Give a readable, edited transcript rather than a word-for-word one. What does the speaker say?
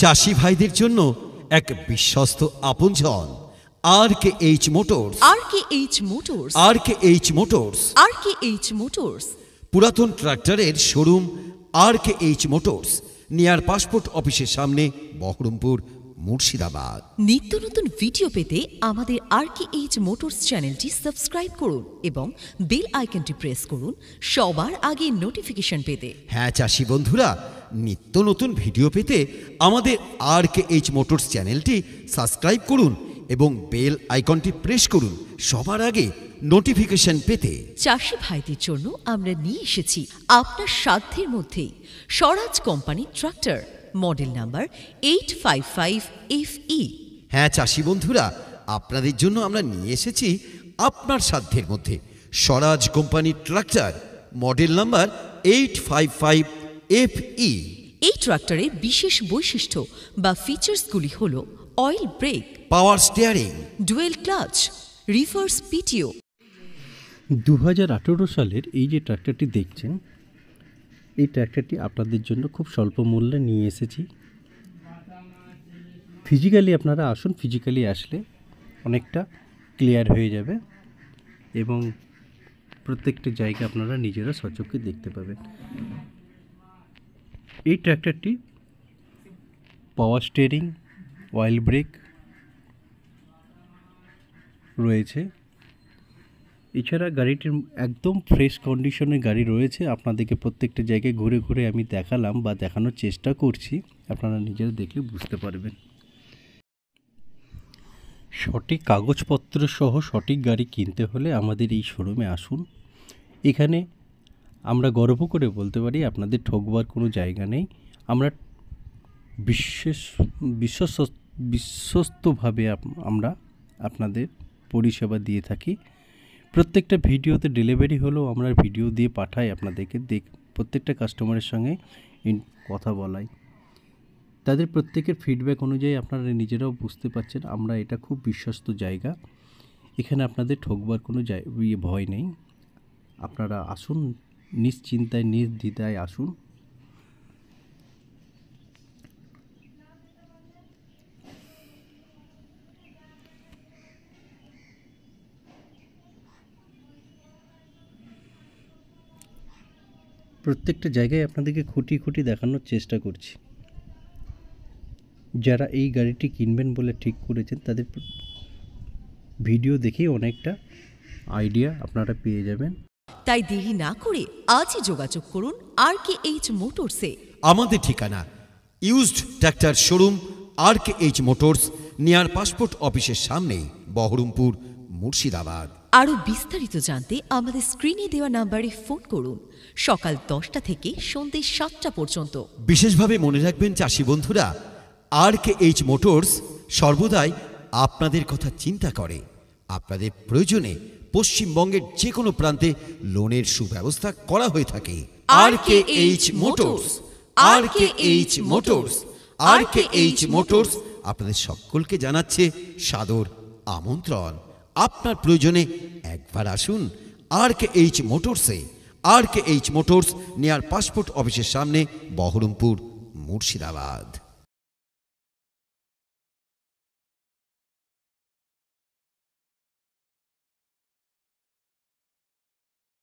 চাষি ভাইদের জন্য এক বিশ্বস্ত আপনজন RKH motors. RKH motors. RKH motors. RKH motors. পুরাতন ট্রাক্টরের showroom RKH motors, near passport অফিসের সামনে, বহরমপুর, মুর্শিদাবাদ। নিত্য নতুন ভিডিও পেতে আমাদের RKH মোটরস চ্যানেলটি সাবস্ক্রাইব করুন এবং বেল আইকনটি প্রেস করুন সবার আগে নোটিফিকেশন পেতে। হ্যাঁ চাষি বন্ধুরা, নিত্য নতুন ভিডিও পেতে আমাদের RKH মোটরস চ্যানেলটি সাবস্ক্রাইব করুন এবং বেল আইকনটি প্রেস করুন সবার আগে নোটিফিকেশন পেতে। চাষি ভাইদের জন্য আমরা নিয়ে এসেছি আপনার সাধ্যের মধ্যেই Swaraj company tractor, model number 855FE। হ্যাঁ চাষি বন্ধুরা, আপনাদের জন্য আমরা নিয়ে এসেছি আপনার সাধ্যের মধ্যে Swaraj company tractor, model number 855FE। এই ট্রাক্টরের বিশেষ বৈশিষ্ট্য বা ফিচার্সগুলি হল oil brake, power steering, dual clutch, reverse PTO. 2018 সালের এই যে ট্র্যাক্টরটি দেখছেন, এই ট্র্যাক্টরটি আপনাদের জন্য খুব স্বল্প মূল্যে নিয়ে এসেছি। ফিজিক্যালি আপনারা আসুন, ফিজিক্যালি আসলে অনেকটা ক্লিয়ার হয়ে যাবে এবং প্রত্যেকটা জায়গা আপনারা নিজেরা সচক্ষে দেখতে পাবেন। এই ট্র্যাক্টরটি পাওয়ার স্টিয়ারিং, অয়েল ব্রেক রয়েছে। এছাড়া গাড়িটির একদম ফ্রেশ কন্ডিশনের গাড়ি রয়েছে। আপনাদেরকে প্রত্যেকটা জায়গায় ঘুরে ঘুরে আমি দেখালাম বা দেখানোর চেষ্টা করছি, আপনারা নিজেরা দেখলে বুঝতে পারবেন। সঠিক কাগজপত্র সহ সঠিক গাড়ি কিনতে হলে আমাদের এই শোরুমে আসুন। এখানে আমরা গর্ব করে বলতে পারি আপনাদের ঠকবার কোনো জায়গা নেই। আমরা বিশ্বস্তভাবে আমরা আপনাদের পরিষেবা দিয়ে থাকি। প্রত্যেকটা ভিডিওতে ডেলিভারি হলেও আমরা ভিডিও দিয়ে পাঠাই আপনাদেরকে, প্রত্যেকটা কাস্টমারের সঙ্গে কথা বলাই। তাদের প্রত্যেকের ফিডব্যাক অনুযায়ী আপনারা নিজেরাও বুঝতে পারছেন আমরা এটা খুব বিশ্বস্ত জায়গা। এখানে আপনাদের ঠকবার কোনো ভয় নেই। আপনারা আসুন, নিশ্চিন্তায় নির্দ্বিধায় আসুন। প্রত্যেকটা জায়গায় আপনাদেরকে খুঁটি খুঁটি দেখানোর চেষ্টা করছি। যারা এই গাড়িটি কিনবেন বলে ঠিক করেছেন তাদের ভিডিও দেখেই অনেকটা আইডিয়া আপনারা পেয়ে যাবেন। তাই দেরি না করে আজই যোগাযোগ করুন RKH মোটরসে। আমাদের ঠিকানা used tractor showroom RKH motors, near passport অফিসের সামনে, বহরমপুর, মুর্শিদাবাদ। আরও বিস্তারিত জানতে আমাদের স্ক্রিনে দেওয়া নাম্বারে ফোন করুন সকাল 10টা থেকে সন্ধ্যে 7টা পর্যন্ত। বিশেষভাবে মনে রাখবেন চাষি বন্ধুরা, RKH মোটরস সর্বদাই আপনাদের কথা চিন্তা করে। আপনাদের প্রয়োজনে পশ্চিমবঙ্গের যে কোনো প্রান্তে লোনের সুব্যবস্থা করা হয়ে থাকে। RKH motors, RKH motors, RKH motors আপনাদের সকলকে জানাচ্ছে সাদর আমন্ত্রণ। আপনার প্রয়োজনে একবার আসুন RKH মোটরসে। RKH motors, near passport অফিসের সামনে, বহরমপুর, মুর্শিদাবাদ।